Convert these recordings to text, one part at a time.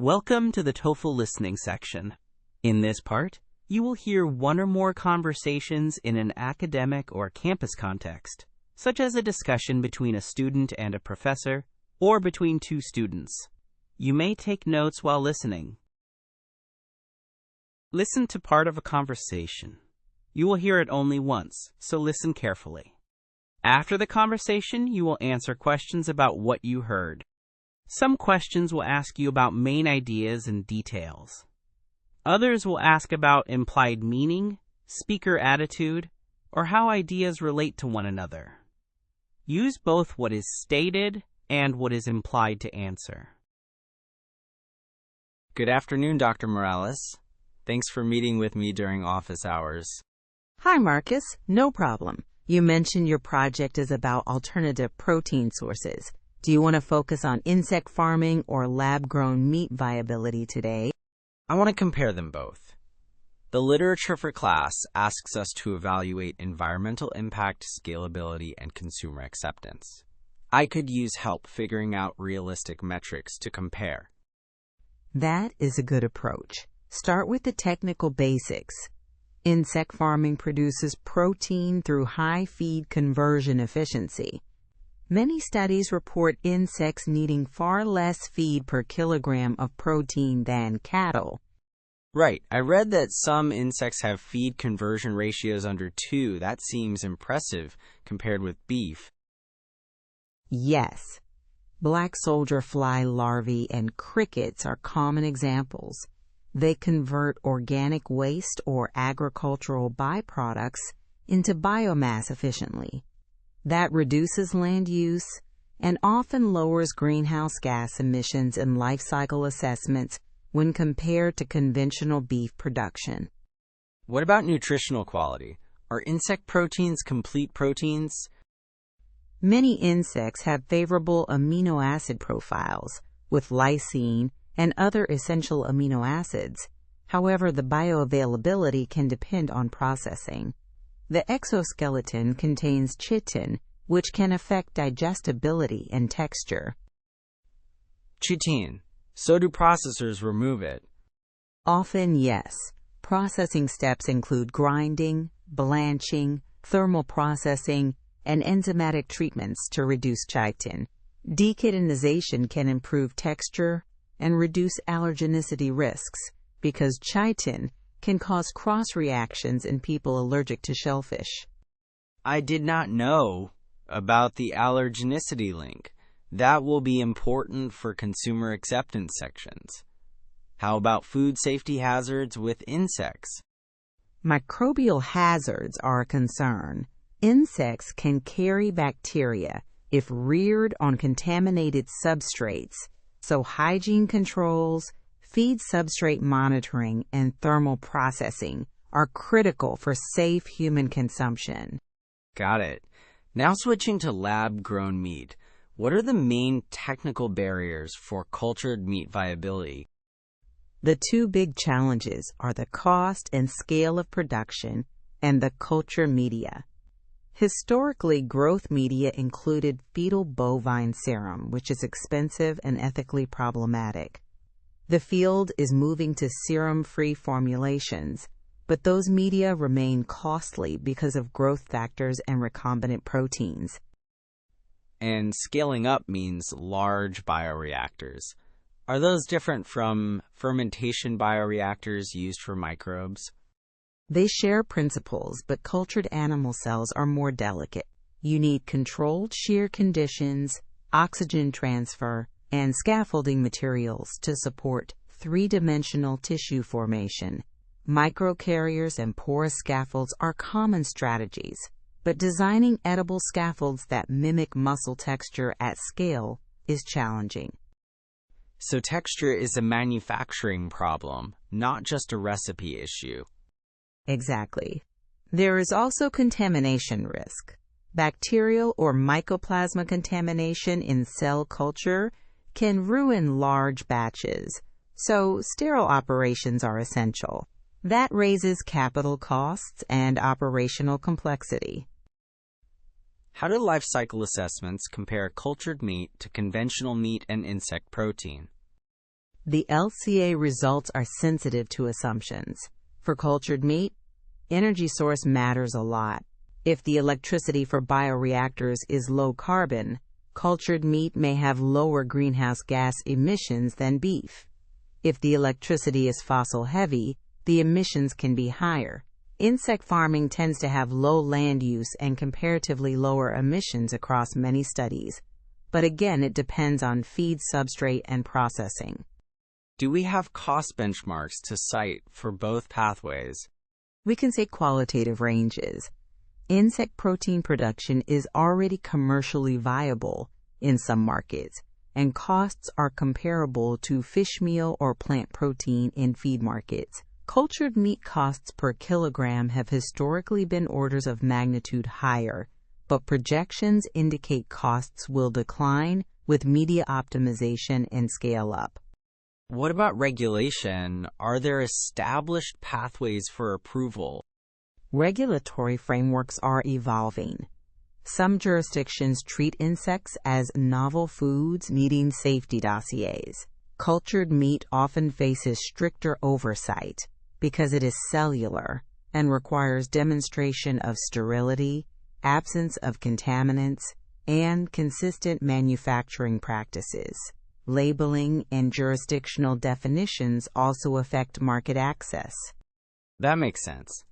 Welcome to the TOEFL Listening section. In this part, you will hear one or more conversations in an academic or campus context, such as a discussion between a student and a professor, or between two students. You may take notes while listening. Listen to part of a conversation. You will hear it only once, so listen carefully. After the conversation, you will answer questions about what you heard. Some questions will ask you about main ideas and details. Others will ask about implied meaning, speaker attitude, or how ideas relate to one another. Use both what is stated and what is implied to answer. Good afternoon, Dr. Morales. Thanks for meeting with me during office hours. Hi, Marcus. No problem. You mentioned your project is about alternative protein sources. Do you want to focus on insect farming or lab-grown meat viability today? I want to compare them both. The literature for class asks us to evaluate environmental impact, scalability, and consumer acceptance. I could use help figuring out realistic metrics to compare. That is a good approach. Start with the technical basics. Insect farming produces protein through high feed conversion efficiency. Many studies report insects needing far less feed per kilogram of protein than cattle. Right. I read that some insects have feed conversion ratios under 2. That seems impressive compared with beef. Yes. Black soldier fly larvae and crickets are common examples. They convert organic waste or agricultural byproducts into biomass efficiently. That reduces land use and often lowers greenhouse gas emissions in life cycle assessments when compared to conventional beef production. What about nutritional quality? Are insect proteins complete proteins? Many insects have favorable amino acid profiles with lysine and other essential amino acids. However, the bioavailability can depend on processing. The exoskeleton contains chitin, which can affect digestibility and texture. Chitin. So do processors remove it? Often, yes. Processing steps include grinding, blanching, thermal processing, and enzymatic treatments to reduce chitin. Dechitinization can improve texture and reduce allergenicity risks because chitin can cause cross-reactions in people allergic to shellfish. I did not know about the allergenicity link. That will be important for consumer acceptance sections. How about food safety hazards with insects? Microbial hazards are a concern. Insects can carry bacteria if reared on contaminated substrates, so hygiene controls, feed substrate monitoring, and thermal processing are critical for safe human consumption. Got it. Now switching to lab-grown meat, what are the main technical barriers for cultured meat viability? The two big challenges are the cost and scale of production and the culture media. Historically, growth media included fetal bovine serum, which is expensive and ethically problematic. The field is moving to serum-free formulations, but those media remain costly because of growth factors and recombinant proteins. And scaling up means large bioreactors. Are those different from fermentation bioreactors used for microbes? They share principles, but cultured animal cells are more delicate. You need controlled shear conditions, oxygen transfer, and scaffolding materials to support three-dimensional tissue formation. Microcarriers and porous scaffolds are common strategies, but designing edible scaffolds that mimic muscle texture at scale is challenging. So texture is a manufacturing problem, not just a recipe issue. Exactly. There is also contamination risk. Bacterial or mycoplasma contamination in cell culture can ruin large batches, so sterile operations are essential. That raises capital costs and operational complexity. How do life cycle assessments compare cultured meat to conventional meat and insect protein? The LCA results are sensitive to assumptions. For cultured meat, energy source matters a lot. If the electricity for bioreactors is low carbon, cultured meat may have lower greenhouse gas emissions than beef. If the electricity is fossil heavy, the emissions can be higher. Insect farming tends to have low land use and comparatively lower emissions across many studies. But again, it depends on feed substrate and processing. Do we have cost benchmarks to cite for both pathways? We can say qualitative ranges. Insect protein production is already commercially viable in some markets, and costs are comparable to fish meal or plant protein in feed markets. Cultured meat costs per kilogram have historically been orders of magnitude higher, but projections indicate costs will decline with media optimization and scale up. What about regulation? Are there established pathways for approval? Regulatory frameworks are evolving. Some jurisdictions treat insects as novel foods needing safety dossiers. Cultured meat often faces stricter oversight because it is cellular and requires demonstration of sterility, absence of contaminants, and consistent manufacturing practices. Labeling and jurisdictional definitions also affect market access. That makes sense.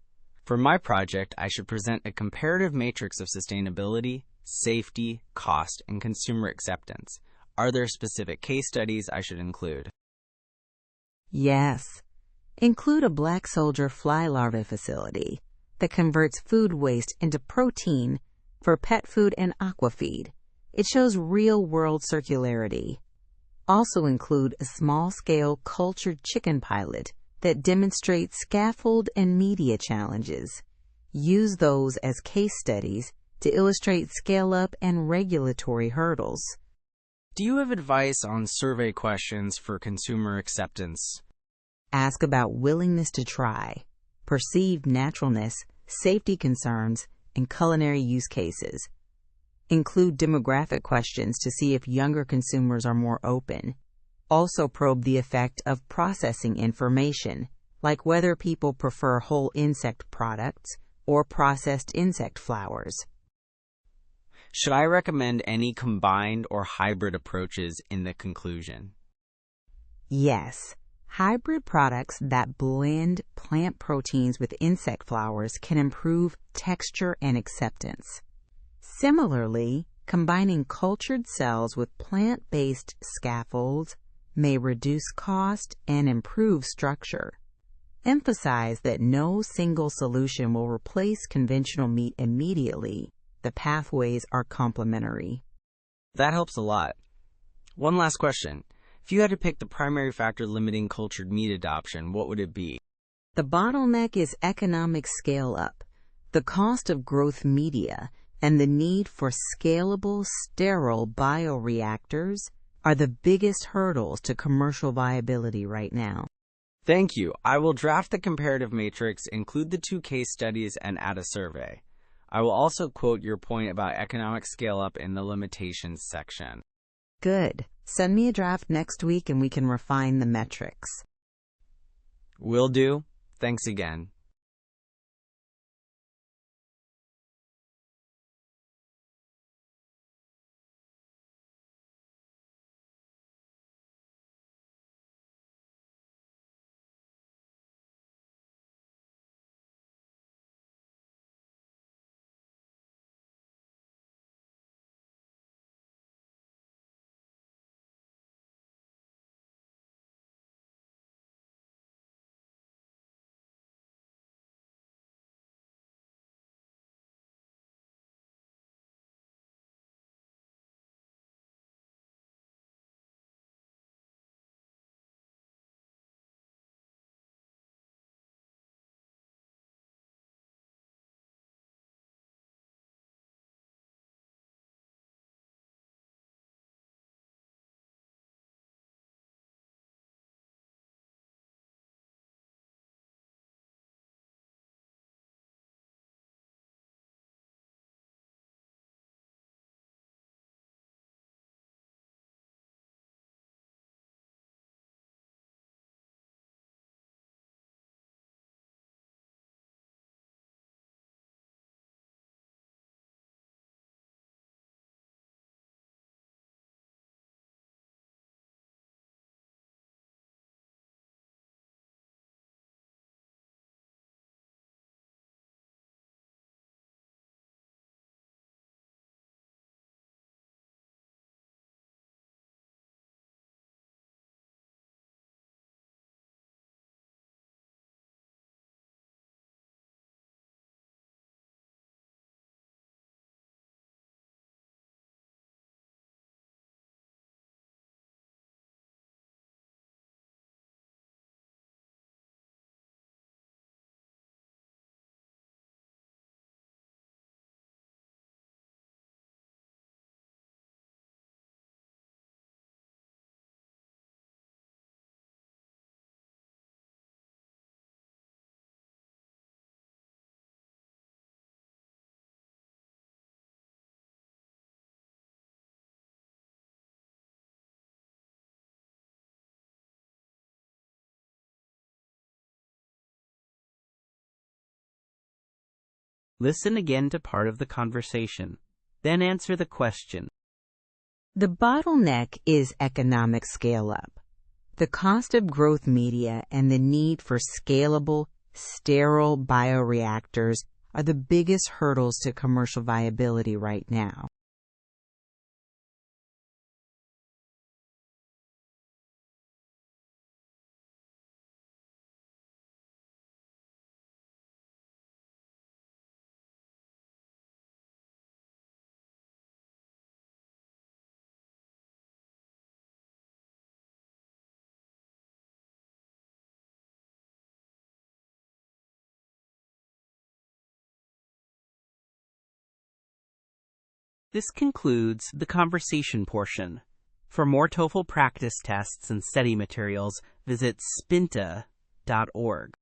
For my project, I should present a comparative matrix of sustainability, safety, cost, and consumer acceptance. Are there specific case studies I should include? Yes. Include a black soldier fly larvae facility that converts food waste into protein for pet food and aquafeed. It shows real-world circularity. Also include a small-scale cultured chicken pilot that demonstrates scaffold and media challenges. Use those as case studies to illustrate scale-up and regulatory hurdles. Do you have advice on survey questions for consumer acceptance? Ask about willingness to try, perceived naturalness, safety concerns, and culinary use cases. Include demographic questions to see if younger consumers are more open. Also probe the effect of processing information, like whether people prefer whole insect products or processed insect flowers. Should I recommend any combined or hybrid approaches in the conclusion? Yes. Hybrid products that blend plant proteins with insect flowers can improve texture and acceptance. Similarly, combining cultured cells with plant-based scaffolds may reduce cost and improve structure. Emphasize that no single solution will replace conventional meat immediately. The pathways are complementary. That helps a lot. One last question. If you had to pick the primary factor limiting cultured meat adoption, what would it be? The bottleneck is economic scale-up, the cost of growth media, and the need for scalable, sterile bioreactors are the biggest hurdles to commercial viability right now. Thank you. I will draft the comparative matrix, include the 2 case studies, and add a survey. I will also quote your point about economic scale-up in the limitations section. Good. Send me a draft next week and we can refine the metrics. Will do. Thanks again. Listen again to part of the conversation, then answer the question. The bottleneck is economic scale-up. The cost of growth media and the need for scalable, sterile bioreactors are the biggest hurdles to commercial viability right now. This concludes the conversation portion. For more TOEFL practice tests and study materials, visit spinta.org.